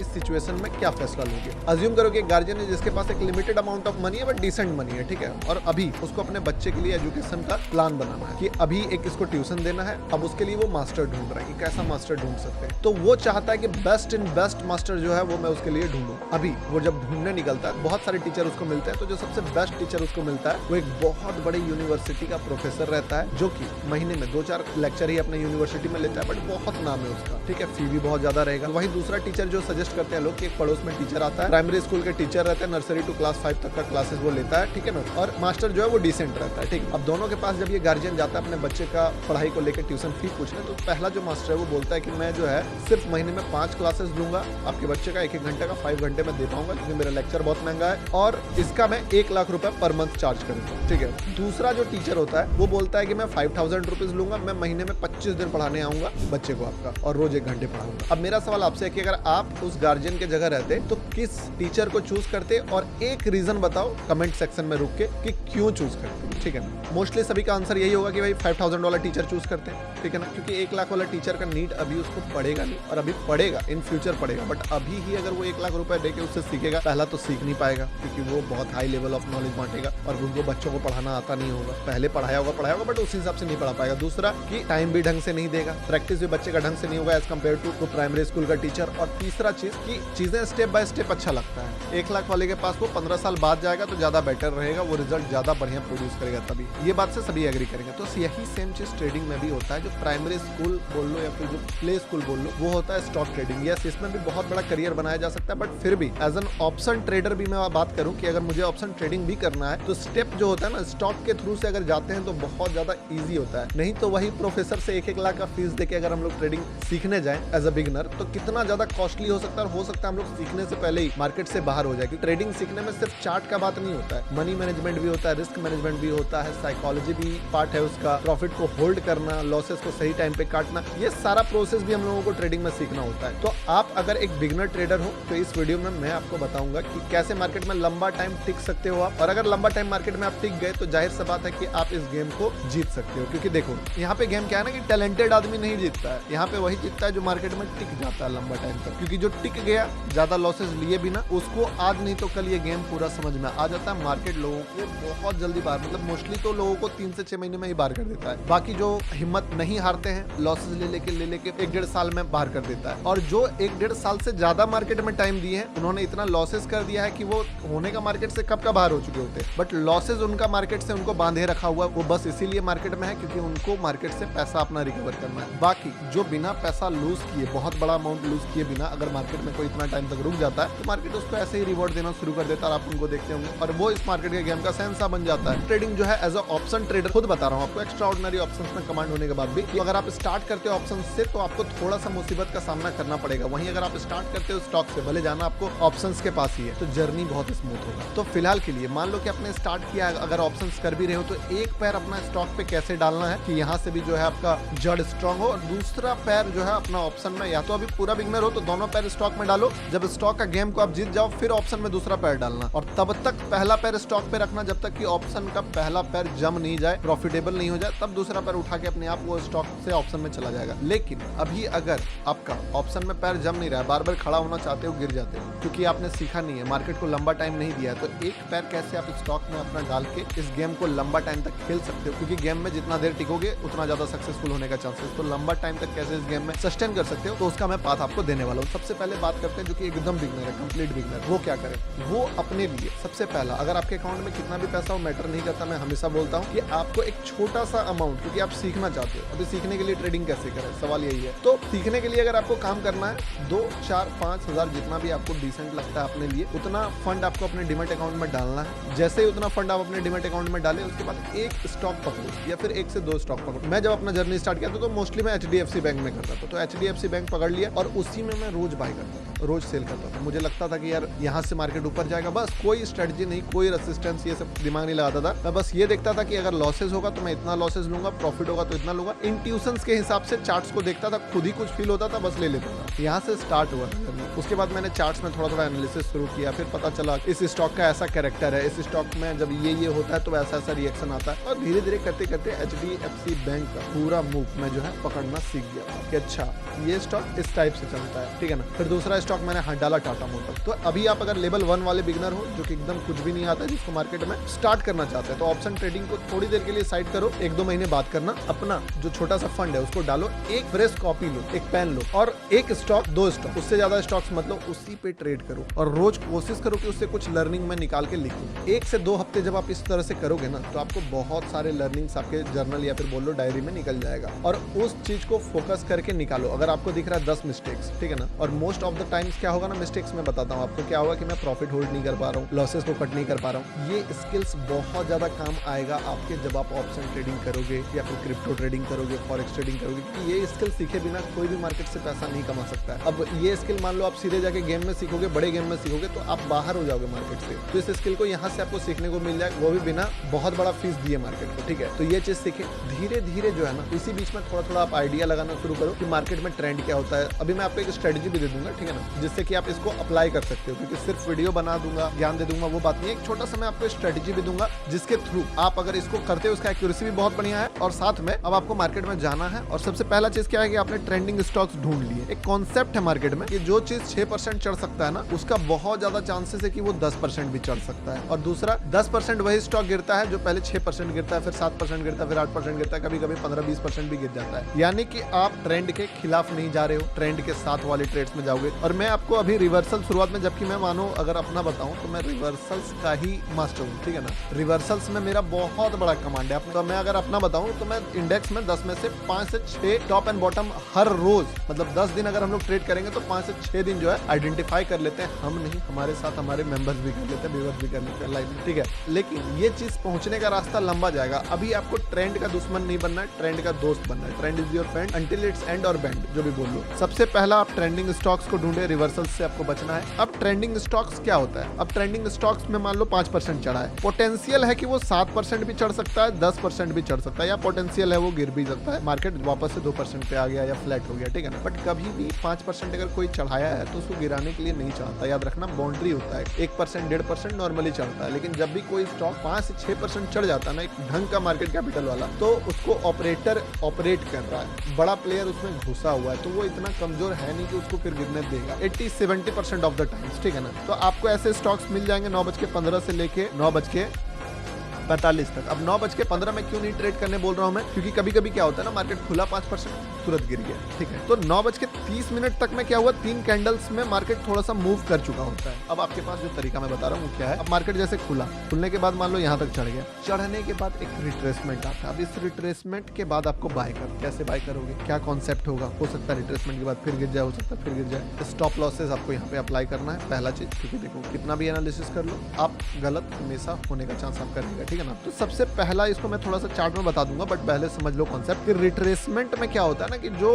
इस सिचुएशन में क्या फैसला लोगे। अज्यूम करो कि एक गार्जियन है जिसके पास एक लिमिटेड अमाउंट ऑफ मनी है बट डिसेंट मनी है, ठीक है, और अभी उसको अपने बच्चे के लिए एजुकेशन का प्लान बनाना है कि अभी एक इसको ट्यूशन देना है। अब उसके लिए वो मास्टर ढूंढ रहा है कि कैसा मास्टर ढूंढ सकते हैं, तो वो चाहता है कि बेस्ट इन बेस्ट मास्टर जो है वो मैं उसके लिए ढूंढूं। अभी वो जब ढूंढने निकलता है, बहुत सारे टीचर उसको मिलते हैं, तो जो सबसे बेस्ट टीचर उसको मिलता है वो एक बहुत बड़े यूनिवर्सिटी का प्रोफेसर रहता है, जो कि महीने में 2-4 लेक्चर ही अपने यूनिवर्सिटी में लेता है, बट बहुत नाम है उसका, ठीक है, फी भी बहुत ज्यादा रहेगा। वहीं दूसरा टीचर जो सजेस्ट करते हैं लोग कि एक पड़ोस में टीचर आता है, प्राइमरी स्कूल के टीचर रहते हैं, नर्सरी टू क्लास 5 तक का क्लासेस वो लेता है, ठीक है ना, और मास्टर जो है वो डिसेंट रहता है, ठीक। अब दोनों के पास जब ये गार्जियन जाता है अपने बच्चे का पढ़ाई को लेकर ट्यूशन फी पूछने, तो पहला जो मास्टर है वो बोलता है कि मैं जो है सिर्फ महीने में 5 क्लासेस लूंगा, आपके बच्चे का 1-1 घंटे का 5 घंटे में दे पाऊंगा क्योंकि मेरा लेक्चर बहुत महंगा है, और इसका मैं 1 लाख रुपए पर मंथ चार्ज करूंगा, ठीक है। दूसरा जो टीचर होता है वो बोलता है कि मैं 5000 रुपीज लूंगा, मैं महीने में 25 दिन पढ़ाने आऊंगा बच्चे को आपका, और रोज 1 घंटे पढ़ाऊंगा। अब मेरा सवाल आपसे है कि अगर आप उस गार्जियन के जगह रहते तो किस टीचर को चूज करते, और एक रीजन बताओ कमेंट सेक्शन में रुक के कि क्यों चूज करते, ठीक है ना। मोस्टली सभी का आंसर यही होगा कि भाई 5000 वाला टीचर चूज करते हैं, ठीक है ना, क्योंकि 1 लाख वाला टीचर का नीड अभी उसको पड़ेगा नहीं, और अभी पड़ेगा, इन फ्यूचर पड़ेगा, बट अभी ही अगर वो 1 लाख रुपए देके उससे सीखेगा, पहला तो सीख नहीं पाएगा क्योंकि वो बहुत हाई लेवल ऑफ नॉलेज बांटेगा और उनको बच्चों को पढ़ाना आता नहीं होगा। पहले पढ़ाया होगा बट उस हिसाब से नहीं पढ़ा पाएगा। दूसरा कि टाइम भी ढंग से नहीं देगा, प्रैक्टिस भी बच्चे का ढंग से नहीं होगा as compare to primary school का टीचर। और तीसरा चीज कि चीजें स्टेप बाय स्टेप अच्छा लगता है। 1 लाख वाले के पास वो 15 साल बाद जाएगा तो ज्यादा बेटर रहेगा, वो रिजल्ट ज्यादा बढ़िया प्रोड्यूस करेगा तभी। ये बात से सभी एग्री करेंगे। तो यही सेम चीज ट्रेडिंग में भी होता है। जो प्राइमरी स्कूल बोल लो या फिर जो प्ले स्कूल बोल लो, वो होता है स्टॉक ट्रेडिंग। यस, इसमें भी बहुत बड़ा करियर बनाया जा सकता है, बट फिर भी एज एन ऑप्शन ट्रेडर भी मैं बात करूं कि अगर मुझे ऑप्शन ट्रेडिंग भी करना है तो स्टेप जो होता है ना, स्टॉक के थ्रू से अगर जाते हैं तो बहुत ज्यादा इजी होता है। नहीं तो वही प्रोफेसर से 1-1 लाख का फीस देके अगर हम लोग ट्रेडिंग सीखने जाएं एज अ बिगिनर, तो कितना ज्यादा कॉस्टली हो सकता है, और हो सकता है हम लोग सीखने से पहले ही मार्केट से बाहर हो जाए। ट्रेडिंग सीखने में सिर्फ चार्ट का बात नहीं होता है, मनी मैनेजमेंट भी होता है, रिस्क मैनेजमेंट भी होता है, साइकोलॉजी भी पार्ट है उसका, प्रॉफिट को होल्ड करना, लॉसेस को सही टाइम पे काटना, ये सारा प्रोसेस भी हम लोगों को ट्रेडिंग में सीखना होता है। तो आप अगर एक बिगिनर ट्रेडर हो तो इस वीडियो में मैं आपको बताऊंगा कि कैसे मार्केट में लंबा टाइम टिक सकते हो आप, और अगर लंबा टाइम मार्केट में आप टिक गए तो जाहिर सी बात है कि आप इस गेम को जीत सकते हो। क्योंकि देखो यहाँ पे गेम क्या है ना कि टैलेंटेड आदमी नहीं जीतता है, यहाँ पे वही जीतता है जो मार्केट में टिक जाता है लंबा टाइम तक। क्योंकि जो टिक गया ज्यादा लॉसेस लिए बिना, उसको आज नहीं तो कल ये गेम पूरा समझ में आ जाता है। मार्केट लोगों को बहुत जल्दी बाहर, मतलब मोस्टली तो लोगों को 3 से 6 महीने में ही बाहर कर देता है। बाकी जो हिम्मत नहीं हारते हैं, लॉसेस ले लेके 1-1.5 साल में बाहर कर देता है। और जो 1-1.5 साल से ज्यादा मार्केट में टाइम दिए हैं, उन्होंने इतना लॉसेस कर दिया है कि वो होने का मार्केट से कब का बाहर हो चुके होते हैं, बट लॉसेस उनका मार्केट से उनको बांधे रखा हुआ, वो बस इसीलिए मार्केट में है क्योंकि उनको मार्केट से पैसा अपना रिकवर करना है। बाकी जो बिना पैसा लूज किए, बहुत बड़ा अमाउंट लूज किए बिना अगर मार्केट में कोई इतना टाइम तक रुक जाता है, तो मार्केट उसको ऐसे ही रिवॉर्ड देना शुरू कर देता है, और आप उनको देखते होंगे, और वो इस मार्केट के गेम का सेंसा बन जाता है। ट्रेडिंग जो है एज अ ऑप्शन ट्रेडर, खुद बता रहा हूँ आपको, एक्स्ट्रा ऑर्डिनरी ऑप्शंस में कमांड होने के बाद भी, अगर आप स्टार्ट करते हो ऑप्शन से तो आपको थोड़ा सा मुसीबत का सामना करना पड़ेगा। वहीं अगर आप स्टार्ट करते हो स्टॉक से, भले जाना आपको ऑप्शंस के पास ही है, तो जर्नी बहुत स्मूथ होगा। तो फिलहाल के लिए मान लो कि आपने स्टार्ट किया, अगर ऑप्शंस कर भी रहे हो, तो एक पैर अपना स्टॉक पे कैसे डालना है कि यहाँ से भी जो है आपका जड़ स्ट्रॉन्ग हो, और दूसरा पैर जो है अपना ऑप्शन में, या तो अभी पूरा बिगनर हो तो दोनों पैर स्टॉक में डालो, जब स्टॉक का गेम को आप जीत जाओ फिर ऑप्शन में दूसरा पैर डालना, और तब तक पहला पैर स्टॉक पे रखना जब तक कि ऑप्शन का पहला पैर जम नहीं जाए, प्रॉफिटेबल नहीं हो जाए, तब दूसरा पैर उठा के अपने आप वो स्टॉक से ऑप्शन में चला जाएगा। लेकिन अभी अगर आपका ऑप्शन में पैर जम नहीं रहा है, बार बार खड़ा होना चाहते हो, गिर जाते हो क्योंकि आपने सीखा नहीं है, मार्केट को लंबा टाइम नहीं दिया है, तो एक पैर कैसे आप स्टॉक में अपना डाल के इस गेम को लंबा टाइम तक खेल सकते हो, क्योंकि गेम में जितना देर टिकोगे उतना ज्यादा सक्सेसफुल होने का चांसेस। तो लंबा टाइम तक कैसे इस गेम में सस्टेन कर सकते हो, तो उसका मैं पाथ आपको देने वाला हूँ। सबसे पहले बात करते हैं जो कि एकदम बिगनर है, कंप्लीट बिगनर, वो क्या करे। वो अपने लिए सबसे पहला, अगर आपके अकाउंट में कितना भी पैसा हो मैटर नहीं करता, मैं हमेशा बोलता हूँ कि आपको एक छोटा सा अमाउंट, क्योंकि आप सीखना चाहते हो, अभी सीखने के लिए ट्रेडिंग कैसे करें, सवाल यही है। तो सीखने के लिए अगर आपको काम करना है, 2, 4, 5 हजार जितना भी आपको डिसेंट लगता है अपने लिए, उतना फंड आपको अपने डिमेट अकाउंट में डालना है। जैसे ही उतना फंड आप अपने डिमेट अकाउंट में डालें, उसके बाद एक स्टॉक पकड़ो या फिर 1 से 2 स्टॉक पकड़ो। मैं जब अपना जर्नी स्टार्ट किया था तो मोस्टली मैं HDFC बैंक में करता था, तो HDFC बैंक पकड़ लिया और उसी में मैं रोज बाय करता था, रोज सेल करता था। मुझे लगता था कि यार यहाँ से मार्केट ऊपर जाएगा, बस कोई स्ट्रेटजी नहीं, कोई रेसिस्टेंस, ये सब दिमाग नहीं लगाता था। मैं बस ये देखता था कि अगर लॉसेस होगा तो मैं इतना लॉसेस लूंगा, प्रॉफिट होगा तो इतना लूंगा। इंट्यूशंस के हिसाब से चार्ट्स को देखता था, खुद ही कुछ फील होता था, बस ले लेता था। यहाँ से स्टार्ट हुआ था। उसके बाद मैंने चार्ट्स में थोड़ा एनालिसिस शुरू किया, फिर पता चला इस स्टॉक का ऐसा कैरेक्टर है, इस स्टॉक में जब ये होता है तो ऐसा ऐसा रिएक्शन आता है, और धीरे धीरे करते करते HDFC बैंक का पूरा मूव मैं जो है पकड़ना सीख गया कि अच्छा ये स्टॉक इस टाइप से चलता है, ठीक है ना। फिर दूसरा स्टॉक मैंने हाथ डाला टाटा मोटर। तो अभी आप अगर लेवल 1 वाले बिगनर हो जो कि एकदम कुछ भी नहीं आता है, जिसको मार्केट में स्टार्ट करना चाहते हैं, तो ऑप्शन ट्रेडिंग को थोड़ी देर के लिए साइड करो, 1-2 महीने बात करना, अपना जो छोटा सा फंड है उसको डालो, एक फ्रेश कॉपी लो, एक पेन लो और एक स्टॉक 2 स्टॉक, उससे ज्यादा स्टॉक्स मतलब उसी पे ट्रेड करो और रोज कोशिश करो कि उससे कुछ लर्निंग में निकाल के लिखो। 1 से 2 हफ्ते जब आप इस तरह से करोगे ना तो आपको बहुत सारे लर्निंग्स आपके जर्नल या फिर बोल लो डायरी में निकल जाएगा और उस चीज को फोकस करके निकालो। अगर आपको दिख रहा है 10 मिस्टेक्स, ठीक है ना, और मोस्ट ऑफ द टाइम्स क्या होगा ना, मिस्टेक्स में बताता हूँ आपको क्या होगा कि मैं प्रॉफिट होल्ड नहीं कर पा रहा हूँ, लॉसेस को कट नहीं कर पा रहा हूँ। ये स्किल्स बहुत ज्यादा काम आएगा आपके जब आप ऑप्शन ट्रेडिंग करोगे या फिर क्रिप्टो ट्रेडिंग करोगे, फॉरेक्स ट्रेडिंग करोगे, क्योंकि ये स्किल सीखे बिना कोई भी मार्केट से पैसा नहीं कमा सकता है। अब ये स्किल मान लो आप सीधे जाके गेम में सीखोगे, बड़े गेम में सीखोगे तो आप बाहर हो जाओगे मार्केट से। तो इस स्किल को यहाँ से आपको सीखने को मिल जाए, वो भी बिना बहुत बड़ा फीस दिए मार्केट को, ठीक है। तो ये चीज सीखे धीरे धीरे जो है ना, इसी बीच में थोड़ा थोड़ा आप आइडिया लगाना शुरू करो कि मार्केट में ट्रेंड क्या होता है। अभी मैं आपको एक स्ट्रेटेजी भी दे दूंगा, ठीक है ना, जिससे कि आप इसको अप्लाई कर सकते हो, क्योंकि सिर्फ वीडियो बना दूंगा, ज्ञान दे दूंगा वो बात नहीं है। एक छोटा सा मैं आपको स्ट्रेटेजी भी दूंगा जिसके थ्रू आप अगर इसको करते हो, उसका एक्यूरेसी भी बहुत बढ़िया है और साथ में अब आपको मार्केट में जाना है। और सबसे पहला चीज क्या है कि आपने ट्रेंडिंग स्टॉक्स ढूंढ लिए। एक कॉन्सेप्ट है मार्केट में कि जो चीज 6% चढ़ सकता है ना, उसका बहुत ज्यादा चांसेस है कि वो 10% भी चढ़ सकता है। और दूसरा 10% वही स्टॉक गिरता है जो पहले 6% गिरता है, फिर 7% गिरता है, फिर 8% गिरता है, कभी कभी 15-20% भी गिर जाता है। यानी कि आप ट्रेंड के खिलाफ नहीं जा रहे हो, ट्रेंड के साथ वाले ट्रेड्स में जाओगे। और मैं आपको अभी रिवर्सल शुरुआत में, जबकि मैं मानो अगर अपना बताऊं तो मैं रिवर्सल्स का ही मास्टर हूं, ठीक है ना। रिवर्सल्स में मेरा बहुत बड़ा कमांड है। तो मैं अगर अपना बताऊं तो मैं इंडेक्स में 10 में से 5 से 6 टॉप एंड बॉटम हर रोज, मतलब 10 दिन अगर हम लोग ट्रेड करेंगे तो 5 से 6 दिन जो है आइडेंटिफाई कर लेते हैं। हम नहीं, हमारे साथ हमारे मेंबर्स भी कर लेते हैं, व्यूअर्स भी कर लेते हैं लाइव में, ठीक है। लेकिन ये चीज पहुंचने का रास्ता लंबा जाएगा। अभी आपको ट्रेंड का दुश्मन नहीं बनना है, ट्रेंड का दोस्त बनना है। Trend is your friend until it's and और बेंड, जो भी बोल लो। सबसे पहला आप ट्रेंडिंग स्टॉक्स को ढूंढे, रिवर्सल्स से आपको बचना है। अब ट्रेंडिंग स्टॉक्स क्या होता है? अब ट्रेंडिंग स्टॉक्स में मान लो 5% चढ़ा है, पोटेंशियल है कि वो 7% भी चढ़ सकता है, 10% भी चढ़ सकता है, या पोटेंशियल है वो गिर भी सकता है, मार्केट वापस से 2% पे आ गया या फ्लैट हो गया, ठीक है ना। बट कभी भी 5% अगर कोई चढ़ाया है तो उसको गिराने के लिए नहीं चढ़ता। याद रखना, बाउंड्री होता है। 1%, 1.5% नॉर्मली चढ़ता है, लेकिन जब भी कोई स्टॉक 5 से 6% चढ़ जाता है ना, एक ढंग का मार्केट कैपिटल वाला, तो उसको ऑपरेटर ऑपरेट कर रहा है, बड़ा प्लेयर उसमें घुसा हुआ है, तो वो इतना कमजोर है नहीं कि उसको फिर गिरने देगा 80-70% ऑफ द टाइम्स, ठीक है ना। तो आपको ऐसे स्टॉक्स मिल जाएंगे 9:15 से लेके 9:45 तक। अब 9:15 में क्यों नहीं ट्रेड करने बोल रहा हूं मैं, क्योंकि कभी कभी क्या होता है ना, मार्केट खुला 5%, तुरंत गिर गया, ठीक है। तो 9:30 तक में क्या हुआ, 3 कैंडल्स में मार्केट थोड़ा सा मूव कर चुका होता है। अब आपके पास जो तरीका मैं बता रहा हूँ वो क्या है, अब मार्केट जैसे खुला, खुलने के बाद मान लो यहाँ तक चढ़ गया, चढ़ने के बाद एक रिट्रेसमेंट आता है। अब इस रिट्रेसमेंट के बाद आपको बाय कर, कैसे बाय करोगे, क्या कॉन्सेप्ट होगा, हो सकता है रिट्रेसमेंट के बाद फिर गिर जाए, हो सकता है फिर गिर जाए। स्टॉप लॉसेस आपको यहाँ पे अप्लाई करना है, पहला चीज, क्योंकि देखो कितना भी एनालिसिस कर लो, आप गलत हमेशा होने का चांस आपका रहेगा, ठीक है ना। तो सबसे पहला इसको मैं थोड़ा सा चार्ट में बता दूंगा, बट पहले समझ लो कॉन्सेप्ट कि रिट्रेसमेंट में क्या होता है ना, कि जो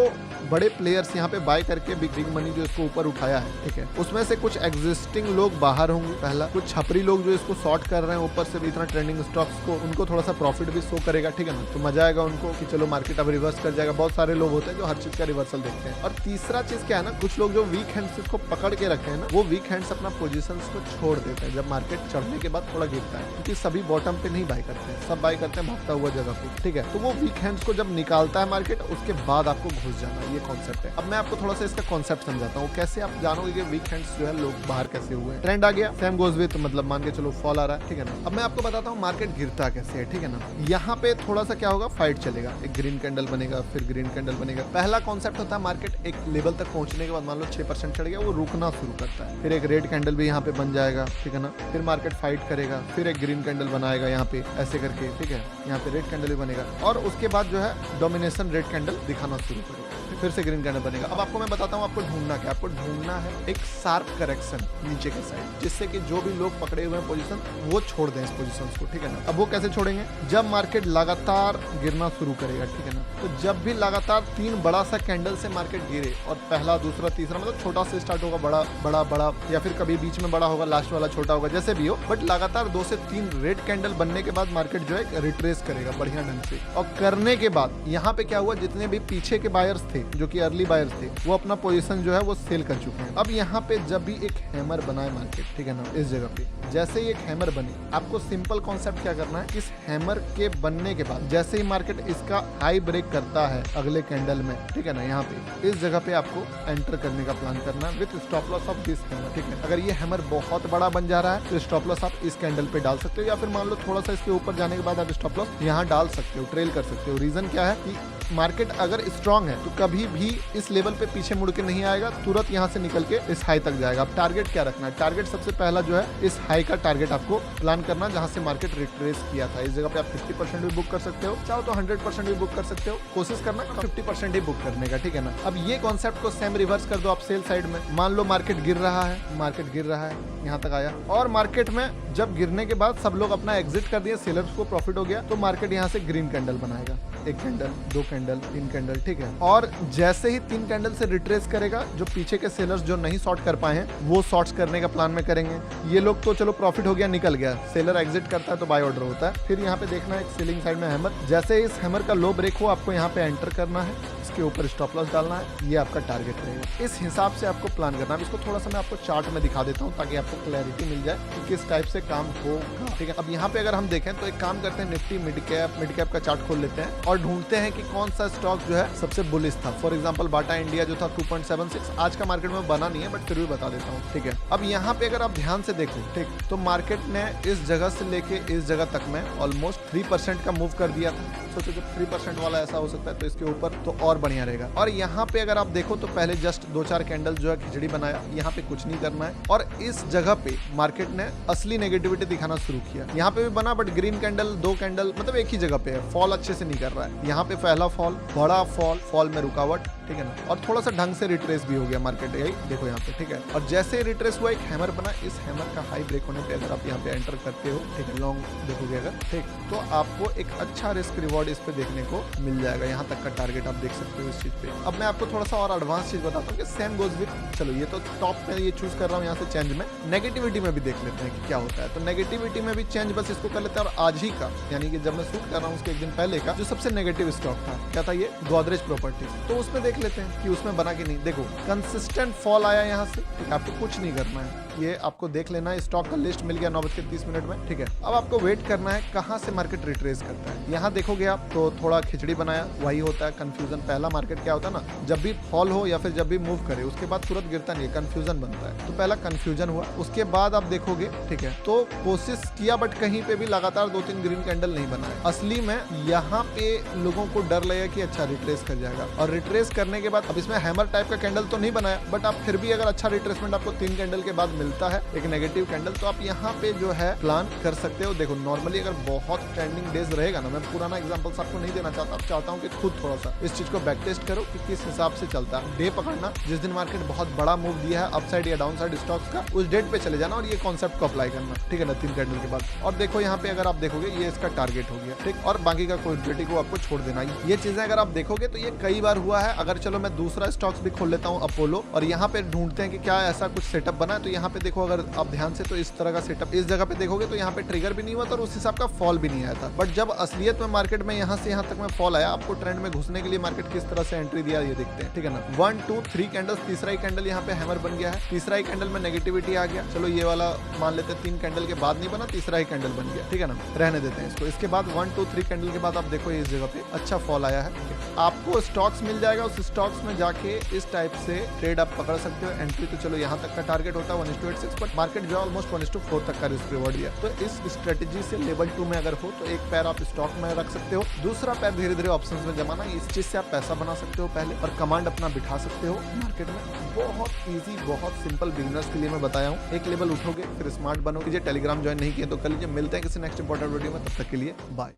बड़े प्लेयर्स यहाँ पे बाय करके बिग मनी जो इसको ऊपर उठाया है, ठीक है, उसमें से कुछ एग्जिस्टिंग लोग बाहर होंगे, पहला कुछ छपरी लोग जो इसको शॉर्ट कर रहे हैं ऊपर से भी इतना ट्रेंडिंग स्टॉक्स को, उनको थोड़ा सा प्रॉफिट भी शो करेगा, ठीक है ना। तो मजा आएगा उनको कि चलो मार्केट अब रिवर्स कर जाएगा। बहुत सारे लोग होते हैं जो हर चीज का रिवर्सल देखते हैं। और तीसरा चीज क्या है ना, कुछ लोग जो वीक हैंड्स इसको पकड़ के रखे हैं ना, वो वीक हैंड्स अपना पोजीशंस को छोड़ देते हैं जब मार्केट चढ़ने के बाद थोड़ा गिरता है, क्योंकि सभी बॉटम पे नहीं बाय करते हैं, सब बाय करते हैं भागता हुआ जगह पे, ठीक है। तो वो वीक हैंड्स को जब निकालता है मार्केट, उसके बाद आपको घुस जाना है, ये कॉन्सेप्ट है। अब मैं आपको थोड़ा सा इसका कॉन्सेप्ट समझाता हूँ, कैसे आप जानोगे कि वीक हैंड्स जो है लोग बाहर कैसे हुए हैं। ट्रेंड आ गया, सेम गोज विद, मतलब मान के चलो फॉल आ रहा है, ठीक है ना। अब मैं आपको बताता हूँ मार्केट गिरता कैसे है, ठीक है ना। यहाँ पे थोड़ा सा क्या होगा, फाइट चलेगा, एक ग्रीन कैंडल बनेगा, फिर ग्रीन कैंडल बनेगा। पहला कॉन्सेप्ट होता है मार्केट एक लेवल तक पहुंचने के बाद मान लो 6% चढ़ गया, वो रुकना शुरू करता है, फिर एक रेड कैंडल भी यहाँ पे बन जाएगा, ठीक है ना। फिर मार्केट फाइट करेगा, फिर एक ग्रीन कैंडल बनाएगा यहाँ पे ऐसे करके, ठीक है, यहाँ पे रेड कैंडल भी बनेगा, और उसके बाद जो है डोमिनेशन रेड कैंडल दिखाना शुरू करेगा, फिर से ग्रीन कैंडल बनेगा। अब आपको मैं बताता हूँ आपको ढूंढना क्या, आपको ढूंढना है एक शार्प करेक्शन नीचे के साइड, जिससे कि जो भी लोग पकड़े हुए हैं पोजीशन वो छोड़ दें इस पोजीशन को, ठीक है ना। अब वो कैसे छोड़ेंगे, जब मार्केट लगातार गिरना शुरू करेगा, ठीक है ना। तो जब भी लगातार 3 बड़ा सा कैंडल से मार्केट गिरे, और पहला, दूसरा, तीसरा, मतलब छोटा से स्टार्ट होगा, बड़ा बड़ा बड़ा, या फिर कभी बीच में बड़ा होगा, लास्ट वाला छोटा होगा, जैसे भी हो, बट लगातार 2 से 3 रेड कैंडल बनने के बाद मार्केट जो है रिट्रेस करेगा बढ़िया ढंग से। और करने के बाद यहाँ पे क्या हुआ, जितने भी पीछे के बायर्स थे जो कि अर्ली बायर्स थे, वो अपना पोजीशन जो है वो सेल कर चुके हैं। अब यहाँ पे जब भी एक हैमर बनाए मार्केट, ठीक है ना, इस जगह पे जैसे ही एक हैमर बने, आपको सिंपल कॉन्सेप्ट क्या करना है, इस हैमर के बनने के बाद जैसे ही मार्केट इसका हाई ब्रेक करता है अगले कैंडल में, ठीक है ना, यहाँ पे इस जगह पे आपको एंटर करने का प्लान करना है with stop loss of this hammer, ठीक है। अगर ये हैमर बहुत बड़ा बन जा रहा है तो स्टॉप लॉस आप इस कैंडल पे डाल सकते हो, या फिर मान लो थोड़ा सा इसके ऊपर जाने के बाद आप स्टॉप लॉस यहाँ डाल सकते हो, ट्रेल कर सकते हो। रीजन क्या है कि मार्केट अगर स्ट्रांग है तो कभी भी इस लेवल पे पीछे मुड़ के नहीं आएगा, तुरंत यहाँ से निकल के इस हाई तक जाएगा। अब टारगेट क्या रखना है, टारगेट सबसे पहला जो है इस हाई का टारगेट आपको प्लान करना, जहाँ से मार्केट रिट्रेस किया था। इस जगह पे आप 50% भी बुक कर सकते हो, चाहो तो 100% भी बुक कर सकते हो, कोशिश करना 50% ही बुक करने का, ठीक है ना। अब ये कॉन्सेप्ट को सेम रिवर्स कर दो आप सेल साइड में। मान लो मार्केट गिर रहा है, मार्केट गिर रहा है, यहाँ तक आया, और मार्केट में जब गिरने के बाद सब लोग अपना एग्जिट कर दिए, सेलर्स को प्रॉफिट हो गया, तो मार्केट यहाँ से ग्रीन कैंडल बनाएगा, एक कैंडल, दो कैंडल, तीन कैंडल, ठीक है। और जैसे ही 3 कैंडल से रिट्रेस करेगा, जो पीछे के सेलर्स जो नहीं शॉर्ट कर पाए हैं वो शॉर्ट्स करने का प्लान में करेंगे। ये लोग तो चलो प्रॉफिट हो गया, निकल गया, सेलर एग्जिट करता है तो बाय ऑर्डर होता है। फिर यहाँ पे देखना है एक सेलिंग साइड में हैमर, जैसे इस हैमर का लो ब्रेक हो आपको यहाँ पे एंटर करना है, इसके ऊपर स्टॉप लॉस डालना है, ये आपका टारगेट रहेगा। इस हिसाब से आपको प्लान करना है। इसको थोड़ा सा मैं आपको चार्ट में दिखा देता हूँ ताकि आपको क्लैरिटी मिल जाए कि किस टाइप से काम होगा, ठीक है। अब यहाँ पे अगर हम देखें तो एक काम करते हैं, निफ्टी मिड कैप का चार्ट खोल लेते हैं और ढूंढते हैं कि कौन सा स्टॉक जो है सबसे बुलिश था। फॉर एग्जांपल बाटा इंडिया जो था 2.76, आज का मार्केट में बना नहीं है बट फिर भी बता देता हूँ, ठीक है। अब यहाँ पे अगर आप ध्यान से देखो, ठीक, तो मार्केट ने इस जगह से लेके इस जगह तक में ऑलमोस्ट 3% का मूव कर दिया था। सोचो जब 3% वाला ऐसा हो सकता है तो इसके ऊपर तो और बढ़िया रहेगा। और यहाँ पे अगर आप देखो तो पहले जस्ट 2-4 कैंडल जो है खिचड़ी बनाया, यहाँ पे कुछ नहीं करना है। और इस जगह पे मार्केट ने असली नेगेटिविटी दिखाना शुरू किया। यहाँ पे भी बना बट ग्रीन कैंडल, 2 कैंडल, मतलब एक ही जगह पे है, फॉल अच्छे से नहीं कर रहा है। यहाँ पे पहला फॉल, बड़ा फॉल में रुकावट, ठीक है ना, और थोड़ा सा ढंग से रिट्रेस भी हो गया मार्केट, यही देखो यहाँ पे, ठीक है। और जैसे रिट्रेस हुआ एक हैमर बना, इस हैमर का हाई ब्रेक होने पे अगर आप यहाँ पे एंटर करते हो, ठीक है, लॉन्ग देखोगे अगर, ठीक, तो आपको एक अच्छा रिस्क रिवॉर्ड इस पे देखने को मिल जाएगा। यहाँ तक का टारगेट आप देख सकते हो इस चीज पे। अब मैं आपको थोड़ा सा और एडवांस चीज बताता हूँ कि सेम गोज विद, चलो ये तो टॉप में ये चूज कर रहा हूँ, यहाँ से चेंज में नेगेटिविटी में भी देख लेते हैं कि क्या होता है। तो नेगेटिविटी में भी चेंज बस इसको कर लेते हैं। और आज ही का, यानी कि जब मैं शूट कर रहा हूँ उसके एक दिन पहले का, जो सबसे नेगेटिव स्टॉक था, क्या था ये, गोदरेज प्रॉपर्टीज, तो उसमें देख लेते हैं कि उसमें बना कि नहीं। देखो कंसिस्टेंट फॉल आया यहाँ से, ठीक है, आपको कुछ नहीं करना है, ये आपको देख लेना है। स्टॉक का लिस्ट मिल गया 9:30 में, ठीक है। अब आपको वेट करना है कहाँ से मार्केट रिट्रेस करता है। यहाँ देखोगे आप तो थोड़ा खिचड़ी बनाया, वही होता है कंफ्यूजन। पहला मार्केट क्या होता है ना, जब भी फॉल हो या फिर जब भी मूव करे उसके बाद तुरंत गिरता नहीं है, कंफ्यूजन बनता है। तो पहला कंफ्यूजन हुआ, उसके बाद आप देखोगे, ठीक है, तो कोशिश किया बट कहीं पे भी लगातार 2-3 ग्रीन कैंडल नहीं बना है। असली में यहाँ पे लोगों को डर लगेगा कि अच्छा रिट्रेस कर जाएगा, और रिट्रेस करने के बाद अब इसमें हैमर टाइप का कैंडल तो नहीं बनाया बट आप फिर भी अगर अच्छा रिट्रेसमेंट आपको 3 कैंडल के बाद मिलता है, एक नेगेटिव कैंडल, तो आप यहाँ पे जो है प्लान कर सकते हो। देखो नॉर्मली अगर बहुत ट्रेंडिंग डेज रहेगा ना, मैं पुराना एग्जांपल्स आपको नहीं देना चाहता, चाहता हूँ कि खुद थोड़ा सा इस चीज को बैक टेस्ट करो कि किस हिसाब से चलता है। डे पकड़ना, जिस दिन मार्केट बहुत बड़ा मूव दिया है अपसाइड या डाउन साइड स्टॉक्स का, उस डेट पे चले जाना और ये कॉन्सेप्ट को अप्लाई करना, ठीक है ना, 3 कैंडल के बाद। और देखो यहाँ पे अगर आप देखोगे ये इसका टारगेट हो गया, ठीक, और बाकी का क्वांटिटी को आपको छोड़ देना। ये चीजें अगर आप देखोगे तो ये कई बार हुआ है। अगर चलो मैं दूसरा स्टॉक्स भी खोल लेता हूँ, अपोलो, और यहाँ पे ढूंढते हैं कि क्या ऐसा कुछ सेटअप बना है। तो यहाँ पे देखो अगर आप ध्यान से, तो इस तरह का सेटअप इस जगह पे देखोगे तो यहाँ पे ट्रिगर भी नहीं हुआ था और उस हिसाब का फॉल भी नहीं आया था। बट जब असलियत में मार्केट में यहाँ से यहाँ तक में फॉल आया, आपको ट्रेंड में घुसने के लिए मार्केट किस तरह से एंट्री दिया ये देखते हैं, ठीक है ना। 1 2 3 कैंडल्स, तीसरा ही कैंडल यहाँ पे हैमर बन गया है, तीसरा ही कैंडल में नेगेटिविटी आ गया। चलो ये वाला मान लेते हैं 3 कैंडल के बाद नहीं बना, तीसरा ही कैंडल बन गया, ठीक है ना, रहने देते हैं इसको। इसके बाद 1 2 3 कैंडल के बाद आप देखो इस जगह पे अच्छा फॉल आया है, आपको स्टॉक्स मिल जाएगा। उस स्टॉक्स में जाके इस टाइप से ट्रेड आप पकड़ सकते हो। एंट्री तो चलो यहाँ तक का टारगेट होता है 1:86, बट मार्केट जो ऑलमोस्ट 1:4 तक का रिस्क रिवॉर्ड दिया। तो इस स्ट्रेटेजी से लेवल 2 में अगर हो तो एक पैर आप स्टॉक में रख सकते हो, दूसरा पैर धीरे धीरे ऑप्शंस में जमाना। इस चीज से आप पैसा बना सकते हो पहले, और कमांड अपना बिठा सकते हो मार्केट में। बहुत इजी, बहुत सिंपल, बिगिनर्स के लिए मैं बताया हूँ। एक लेवल उठोगे फिर स्मार्ट बनोगे। टेलीग्राम ज्वाइन नहीं किया तो कर लीजिए। मिलते हैं किसी नेक्स्ट इंपॉर्टेंट वीडियो में, तब तक के लिए बाय।